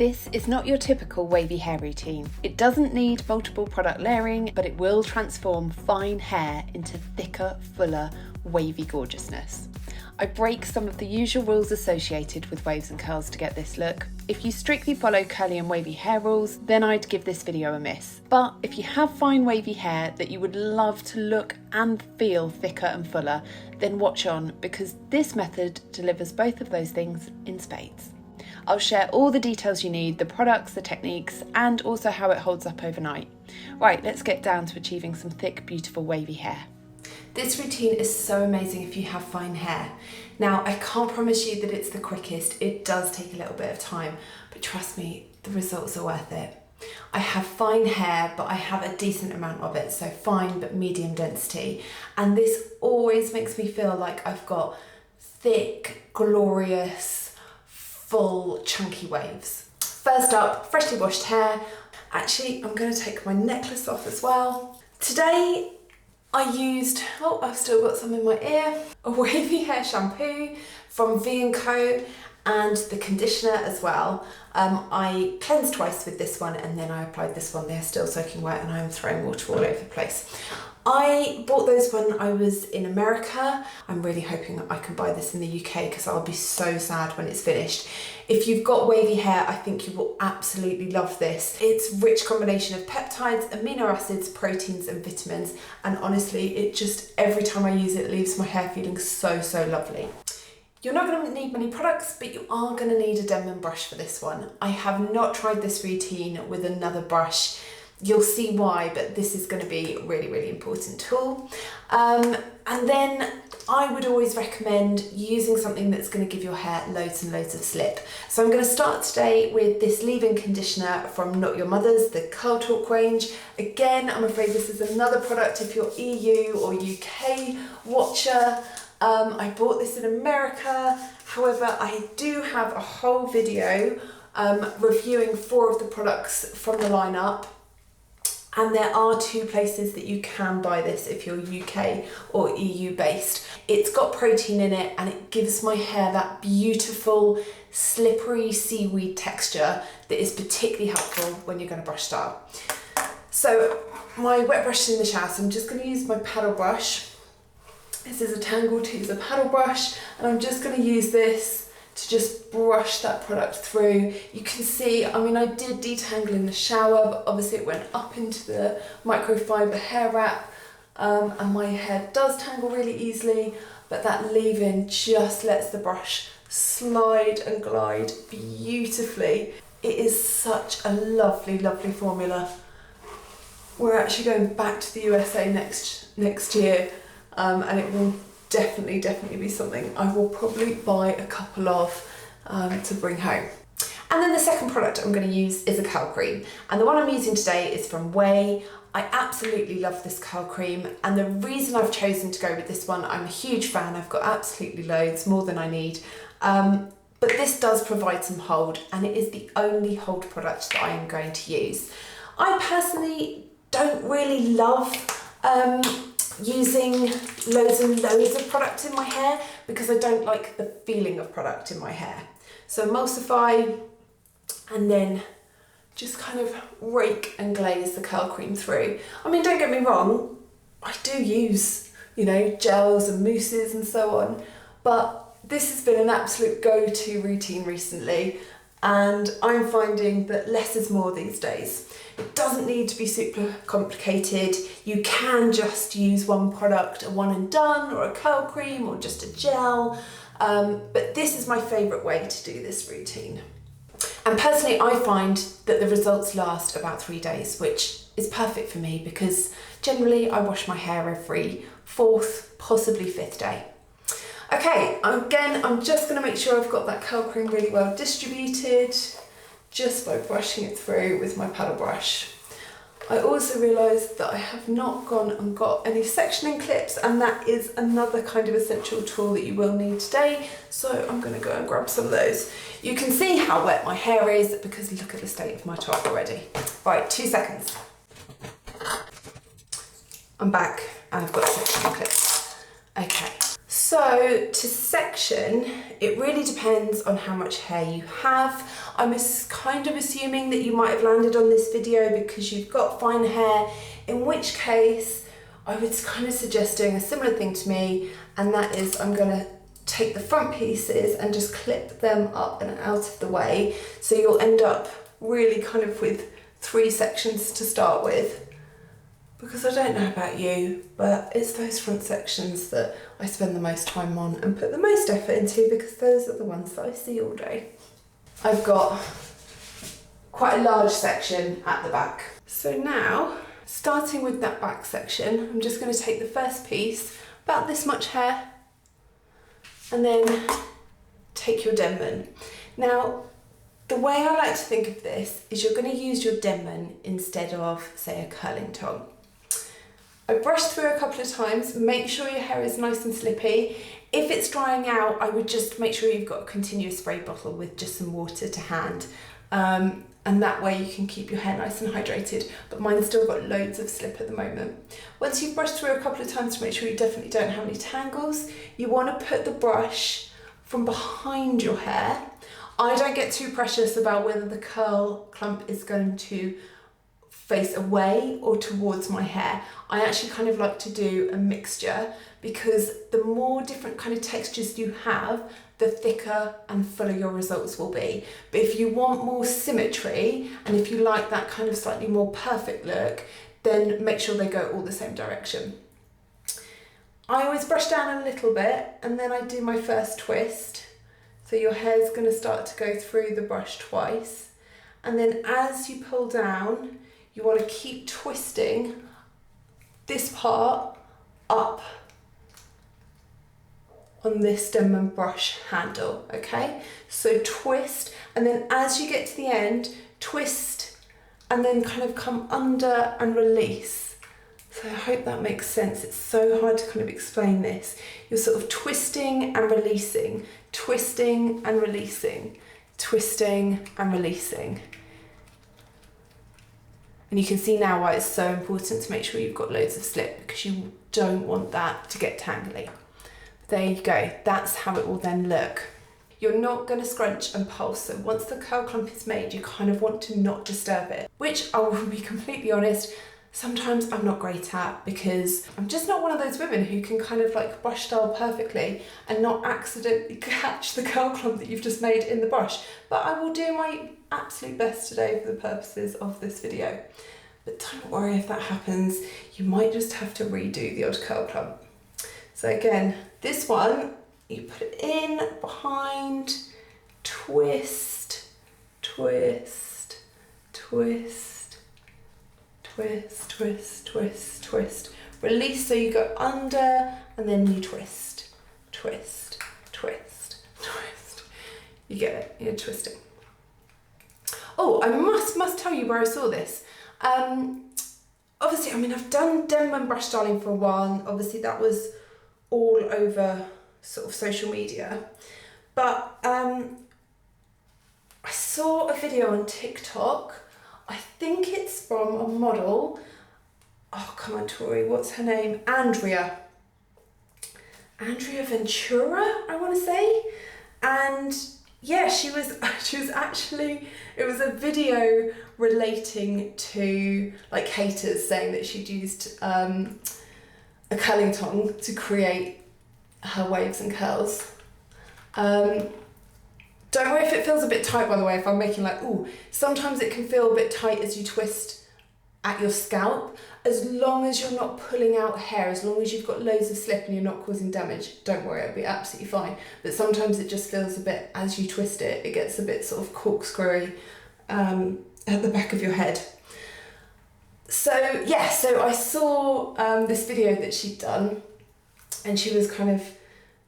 This is not your typical wavy hair routine. It doesn't need multiple product layering, but it will transform fine hair into thicker, fuller, wavy gorgeousness. I break some of the usual rules associated with waves and curls to get this look. If you strictly follow curly and wavy hair rules, then I'd give this video a miss. But if you have fine wavy hair that you would love to look and feel thicker and fuller, then watch on, because this method delivers both of those things in spades. I'll share all the details you need, the products, the techniques, and also how it holds up overnight. Right, let's get down to achieving some thick, beautiful wavy hair. This routine is so amazing if you have fine hair. Now, I can't promise you that it's the quickest. It does take a little bit of time, but trust me, the results are worth it. I have fine hair, but I have a decent amount of it, so fine but medium density. And this always makes me feel like I've got thick, glorious, full, chunky waves. First up, freshly washed hair. Actually, I'm going to take my necklace off as well. Today, I used, I've still got some in my ear, a Wavy hair shampoo from V&Co and the conditioner as well. I cleansed twice with this one and then I applied this one. They're still soaking wet and I'm throwing water all over the place. I bought those when I was in America. I'm really hoping I can buy this in the UK because I'll be so sad when it's finished. If you've got wavy hair, I think you will absolutely love this. It's a rich combination of peptides, amino acids, proteins and vitamins, and honestly, it just, every time I use it, leaves my hair feeling so, so lovely. You're not going to need many products, but you are going to need a Denman brush for this one. I have not tried this routine with another brush. You'll see why, but this is going to be a really, really important tool. And then I would always recommend using something that's going to give your hair loads and loads of slip. So I'm going to start today with this leave-in conditioner from Not Your Mother's, the Curl Talk range. Again, I'm afraid this is another product if you're EU or UK watcher. I bought this in America. However, I do have a whole video reviewing 4 of the products from the lineup. And there are 2 places that you can buy this if you're UK or EU based. It's got protein in it and it gives my hair that beautiful slippery seaweed texture that is particularly helpful when you're going to brush style. So my wet brush is in the shower, so I'm just going to use my paddle brush. This is a Tangle Teaser paddle brush and I'm just going to use this to just brush that product through. You can see, I mean, I did detangle in the shower, but obviously it went up into the microfiber hair wrap, and my hair does tangle really easily, but that leave-in just lets the brush slide and glide beautifully. It is such a lovely, lovely formula. We're actually going back to the USA next year, and it will definitely be something I will probably buy a couple of to bring home. And then the second product I'm going to use is a curl cream, and the one I'm using today is from Ouai. I absolutely love this curl cream, and the reason I've chosen to go with this one, I'm a huge fan, I've got absolutely loads, more than I need, but this does provide some hold, and it is the only hold product that I am going to use. I personally don't really love using loads and loads of product in my hair because I don't like the feeling of product in my hair. So emulsify and then just kind of rake and glaze the curl cream through. I mean, don't get me wrong, I do use, you know, gels and mousses and so on, but this has been an absolute go-to routine recently, and I'm finding that less is more these days. It doesn't need to be super complicated. You can just use one product, a one and done, or a curl cream, or just a gel. But this is my favourite way to do this routine. And personally, I find that the results last about 3 days, which is perfect for me because generally I wash my hair every 4th, possibly 5th day. Okay, again, I'm just going to make sure I've got that curl cream really well distributed, just by brushing it through with my paddle brush. I also realised that I have not gone and got any sectioning clips, and that is another kind of essential tool that you will need today, so I'm going to go and grab some of those. You can see how wet my hair is because look at the state of my top already. Right, 2 seconds. I'm back and I've got sectioning clips. Okay, So to section, it really depends on how much hair you have. I'm kind of assuming that you might have landed on this video because you've got fine hair, in which case I would kind of suggest doing a similar thing to me, and that is I'm going to take the front pieces and just clip them up and out of the way. So you'll end up really kind of with 3 sections to start with. Because I don't know about you, but it's those front sections that I spend the most time on and put the most effort into, because those are the ones that I see all day. I've got quite a large section at the back. So now, starting with that back section, I'm just going to take the first piece, about this much hair, and then take your Denman. Now, the way I like to think of this is you're going to use your Denman instead of, say, a curling tong. I brushed through a couple of times, make sure your hair is nice and slippy. If it's drying out, I would just make sure you've got a continuous spray bottle with just some water to hand. And that way you can keep your hair nice and hydrated, but mine's still got loads of slip at the moment. Once you've brushed through a couple of times to make sure you definitely don't have any tangles, you want to put the brush from behind your hair. I don't get too precious about whether the curl clump is going to face away or towards my hair. I actually kind of like to do a mixture, because the more different kind of textures you have, the thicker and fuller your results will be. But if you want more symmetry, and if you like that kind of slightly more perfect look, then make sure they go all the same direction. I always brush down a little bit and then I do my first twist. So your hair's going to start to go through the brush twice. And then as you pull down, you want to keep twisting this part up on this Denman brush handle, okay? So twist, and then as you get to the end, twist, and then kind of come under and release. So I hope that makes sense. It's so hard to kind of explain this. You're sort of twisting and releasing, twisting and releasing, twisting and releasing. And you can see now why it's so important to make sure you've got loads of slip, because you don't want that to get tangly. There you go, that's how it will then look. You're not going to scrunch and pulse, so once the curl clump is made, you kind of want to not disturb it, which I will be completely honest, sometimes I'm not great at, because I'm just not one of those women who can kind of like brush style perfectly and not accidentally catch the curl clump that you've just made in the brush. But I will do my absolute best today for the purposes of this video. But don't worry if that happens, you might just have to redo the odd curl clump. So again, this one, you put it in, behind, twist, twist, twist, twist, twist, twist, twist. Release, so you go under and then you twist, twist, twist, twist. You get it, you're twisting. Oh, I must tell you where I saw this. Obviously, I mean, I've done Denman brush styling for a while. Obviously, that was all over sort of social media. But I saw a video on TikTok. I think it's from a model. Oh, come on, Tori, what's her name? Andrea Ventura, I want to say. And yeah, she was actually, it was a video relating to like haters saying that she'd used a curling tong to create her waves and curls. Don't worry if it feels a bit tight, by the way, if I'm making like, ooh, sometimes it can feel a bit tight as you twist at your scalp. As long as you're not pulling out hair, as long as you've got loads of slip and you're not causing damage, don't worry, it'll be absolutely fine. But sometimes it just feels a bit, as you twist it, it gets a bit sort of corkscrewy at the back of your head. So yeah, so I saw this video that she'd done, and she was kind of,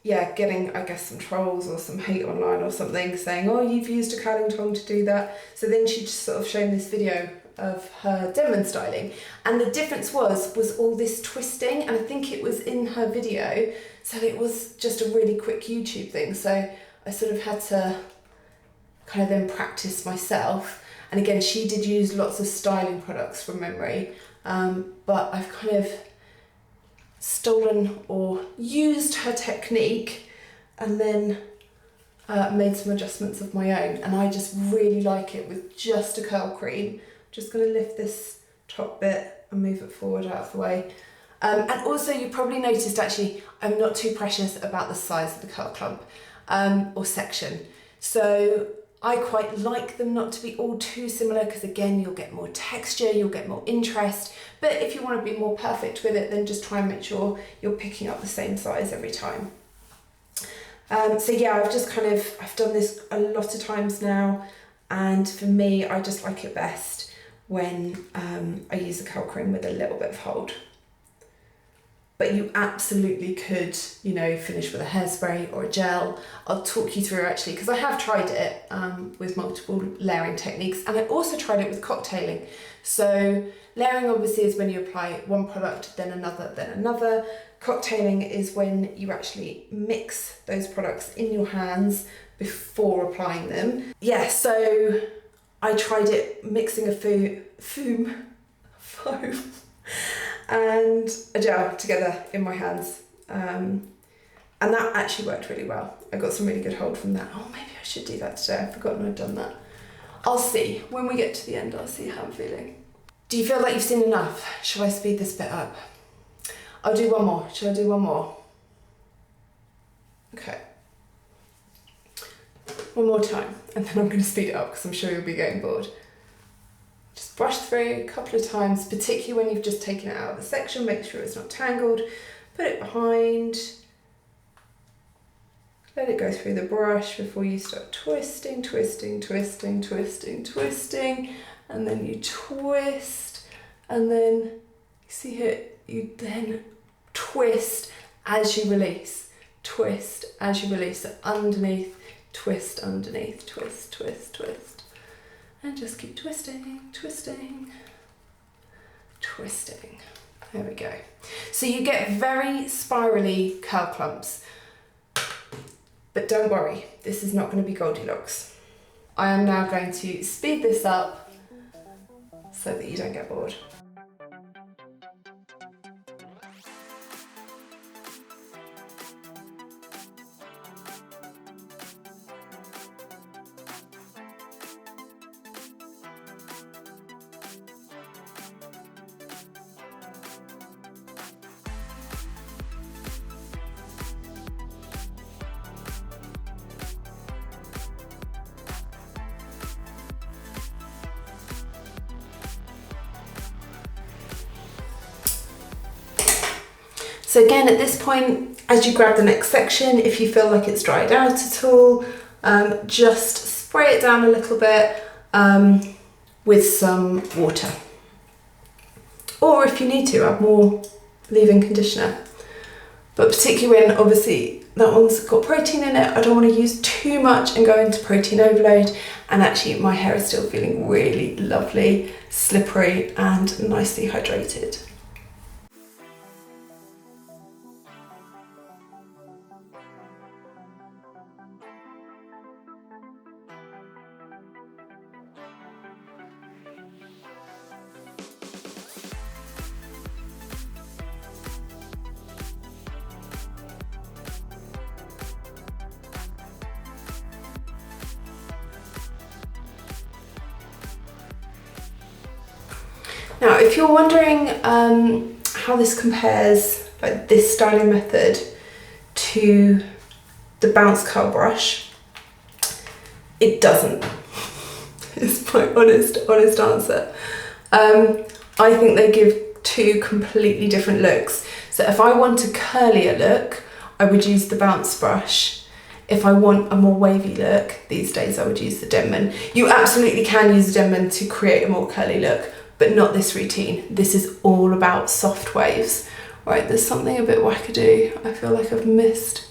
yeah, getting, I guess, some trolls or some hate online or something, saying, oh, you've used a curling tong to do that. So then she just sort of shown this video of her Denman styling, and the difference was all this twisting, and I think it was in her video, so it was just a really quick YouTube thing. So I sort of had to kind of then practice myself. And again, she did use lots of styling products from memory, but I've kind of stolen or used her technique and then made some adjustments of my own, and I just really like it with just a curl cream. Just going to lift this top bit and move it forward out of the way. And also you probably noticed actually I'm not too precious about the size of the curl clump or section. So I quite like them not to be all too similar, because again, you'll get more texture, you'll get more interest. But if you want to be more perfect with it, then just try and make sure you're picking up the same size every time. So yeah, I've done this a lot of times now, and for me, I just like it best when I use a curl cream with a little bit of hold. But you absolutely could, you know, finish with a hairspray or a gel. I'll talk you through actually, because I have tried it with multiple layering techniques, and I also tried it with cocktailing. So layering obviously is when you apply one product, then another, then another. Cocktailing is when you actually mix those products in your hands before applying them. Yeah, so I tried it mixing a foam and a gel together in my hands, and that actually worked really well. I got some really good hold from that. Oh, maybe I should do that today. I've forgotten I'd done that. I'll see. When we get to the end, I'll see how I'm feeling. Do you feel like you've seen enough? Shall I speed this bit up? I'll do one more. Shall I do one more? Okay. One more time, and then I'm going to speed it up because I'm sure you'll be getting bored. Just brush through a couple of times, particularly when you've just taken it out of the section. Make sure it's not tangled. Put it behind. Let it go through the brush before you start twisting, twisting, twisting, twisting, twisting. And then you twist, and then you see here, you then twist as you release. Twist as you release. So underneath, twist underneath, twist, twist, twist. And just keep twisting, twisting, twisting. There we go. So you get very spirally curl clumps. But don't worry, this is not going to be Goldilocks. I am now going to speed this up so that you don't get bored. So again, at this point, as you grab the next section, if you feel like it's dried out at all, just spray it down a little bit with some water. Or if you need to, add more leave-in conditioner. But particularly when obviously that one's got protein in it, I don't want to use too much and go into protein overload. And actually my hair is still feeling really lovely, slippery and nicely hydrated. Now, if you're wondering how this compares, like this styling method, to the bounce curl brush, it doesn't. It's my honest answer. I think they give two completely different looks. So if I want a curlier look, I would use the bounce brush. If I want a more wavy look, these days I would use the Denman. You absolutely can use the Denman to create a more curly look, but not this routine. This is all about soft waves. Right, there's something a bit wackadoo. I feel like I've missed.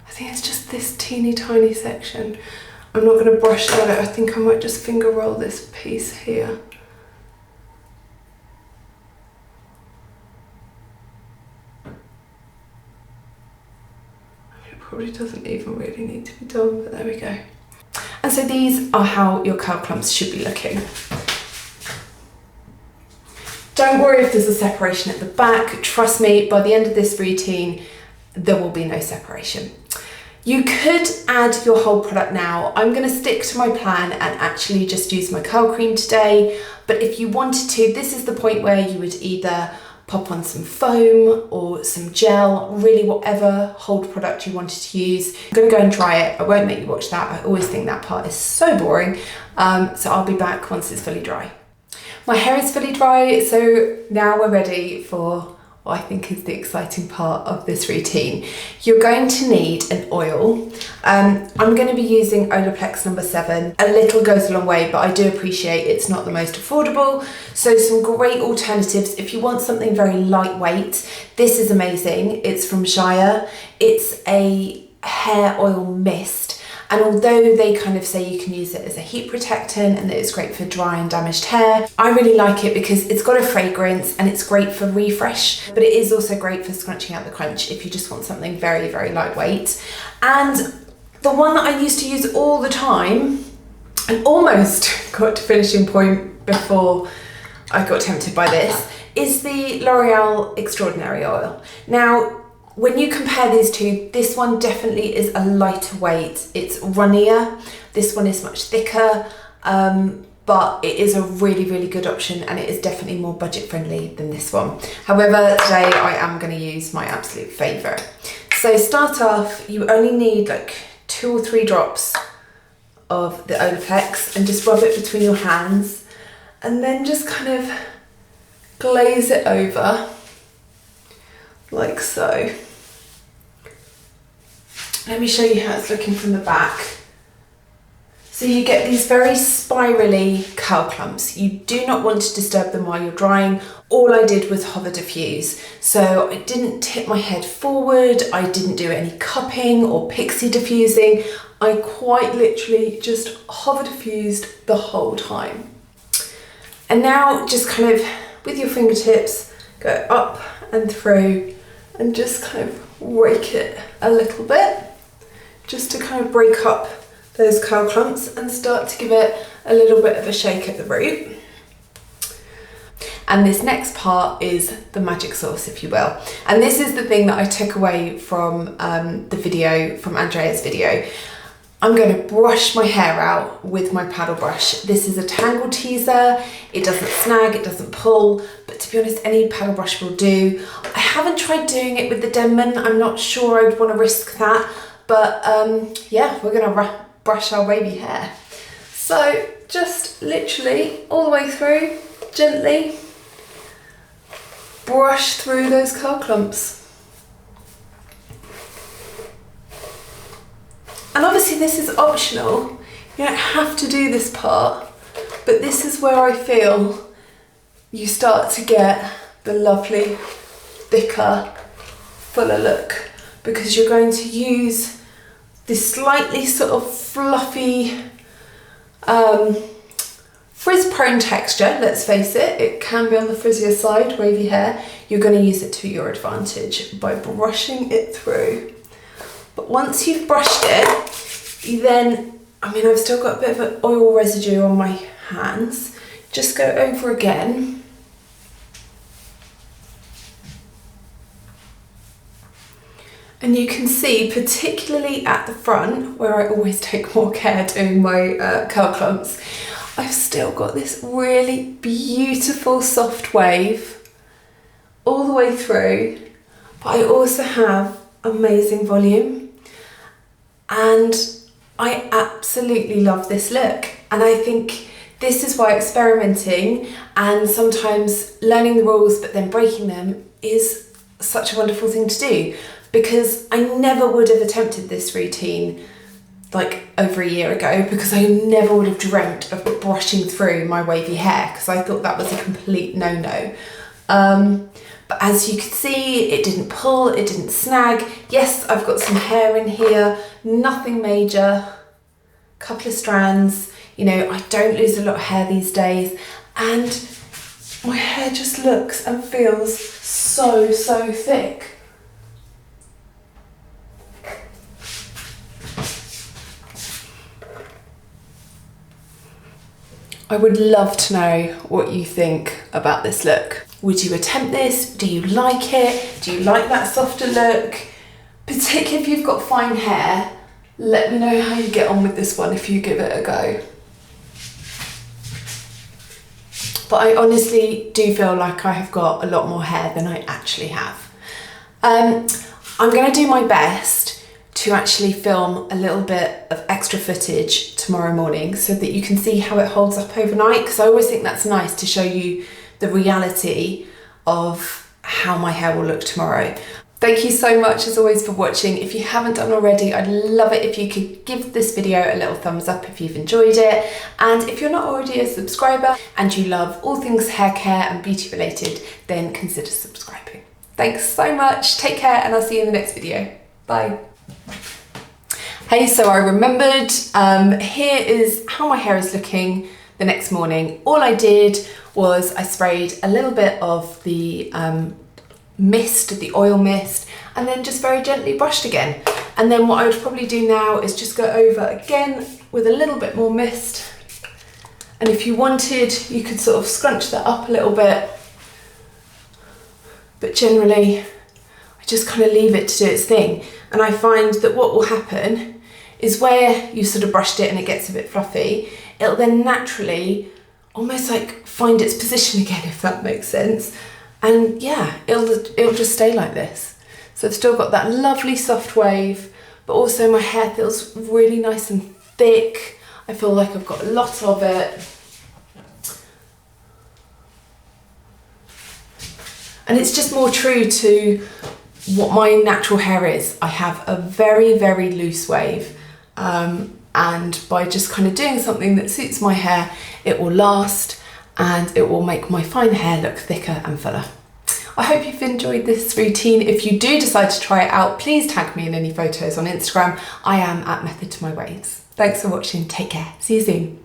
I think it's just this teeny tiny section. I'm not gonna brush that out. I think I might just finger roll this piece here. It probably doesn't even really need to be done, but there we go. And so these are how your curl clumps should be looking. Don't worry if there's a separation at the back. Trust me, by the end of this routine, there will be no separation. You could add your whole product now. I'm going to stick to my plan and actually just use my curl cream today. But if you wanted to, this is the point where you would either pop on some foam or some gel, really whatever hold product you wanted to use. I'm going to go and try it. I won't make you watch that. I always think that part is so boring. So I'll be back once it's fully dry. My hair is fully dry, so now we're ready for what I think is the exciting part of this routine. You're going to need an oil. I'm going to be using Olaplex number 7. A little goes a long way, but I do appreciate it's not the most affordable. So some great alternatives. If you want something very lightweight, this is amazing. It's from Shire. It's a hair oil mist. And although they kind of say you can use it as a heat protectant and that it's great for dry and damaged hair, I really like it because it's got a fragrance and it's great for refresh, but it is also great for scrunching out the crunch if you just want something very, very lightweight. And the one that I used to use all the time and almost got to finishing point before I got tempted by this is the L'Oreal Extraordinary Oil. Now, when you compare these two, this one definitely is a lighter weight. It's runnier. This one is much thicker, but it is a really, really good option and it is definitely more budget friendly than this one. However, today I am going to use my absolute favourite. So start off, you only need like 2 or 3 drops of the Olaplex and just rub it between your hands and then just kind of glaze it over like so. Let me show you how it's looking from the back. So you get these very spirally curl clumps. You do not want to disturb them while you're drying. All I did was hover diffuse. So I didn't tip my head forward. I didn't do any cupping or pixie diffusing. I quite literally just hover diffused the whole time. And now just kind of with your fingertips, go up and through and just kind of rake it a little bit, just to kind of break up those curl clumps and start to give it a little bit of a shake at the root. And this next part is the magic sauce, if you will. And this is the thing that I took away from the video, from Andrea's video. I'm going to brush my hair out with my paddle brush. This is a tangle teaser. It doesn't snag, it doesn't pull, but to be honest, any paddle brush will do. I haven't tried doing it with the Denman. I'm not sure I'd want to risk that, but yeah, we're going to brush our wavy hair. So just literally all the way through, gently brush through those curl clumps. And obviously this is optional, you don't have to do this part, but this is where I feel you start to get the lovely, thicker, fuller look, because you're going to use this slightly sort of fluffy, frizz-prone texture, let's face it. It can be on the frizzier side, wavy hair. You're going to use it to your advantage by brushing it through. But once you've brushed it, you then, I mean, I've still got a bit of an oil residue on my hands. Just go over again. And you can see, particularly at the front, where I always take more care doing my curl clumps, I've still got this really beautiful soft wave all the way through, but I also have amazing volume. And I absolutely love this look. And I think this is why experimenting and sometimes learning the rules but then breaking them is such a wonderful thing to do, because I never would have attempted this routine like over a year ago, because I never would have dreamt of brushing through my wavy hair, because I thought that was a complete no-no. But as you can see, it didn't pull, it didn't snag. Yes, I've got some hair in here, nothing major, couple of strands. You know, I don't lose a lot of hair these days, and my hair just looks and feels so, so thick. I would love to know what you think about this look. Would you attempt this? Do you like it? Do you like that softer look? Particularly if you've got fine hair, let me know how you get on with this one if you give it a go. But I honestly do feel like I have got a lot more hair than I actually have. I'm going to do my best to actually film a little bit of extra footage tomorrow morning so that you can see how it holds up overnight, because I always think that's nice to show you the reality of how my hair will look tomorrow. Thank you so much as always for watching. If you haven't done already, I'd love it if you could give this video a little thumbs up if you've enjoyed it. And if you're not already a subscriber and you love all things hair care and beauty related, then consider subscribing. Thanks so much. Take care and I'll see you in the next video. Bye. Hey, so I remembered, here is how my hair is looking the next morning. All I did was I sprayed a little bit of the mist, the oil mist, and then just very gently brushed again. And then what I would probably do now is just go over again with a little bit more mist. And if you wanted, you could sort of scrunch that up a little bit. But generally, I just kind of leave it to do its thing. And I find that what will happen is where you sort of brushed it and it gets a bit fluffy, it'll then naturally almost like find its position again, if that makes sense. And yeah, it'll just stay like this. So I've still got that lovely soft wave, but also my hair feels really nice and thick. I feel like I've got a lot of it. And it's just more true to what my natural hair is. I have a very, very loose wave. And by just kind of doing something that suits my hair, it will last and it will make my fine hair look thicker and fuller. I hope you've enjoyed this routine. If you do decide to try it out, please tag me in any photos on Instagram. I am at Method to My Waves. Thanks for watching. Take care. See you soon.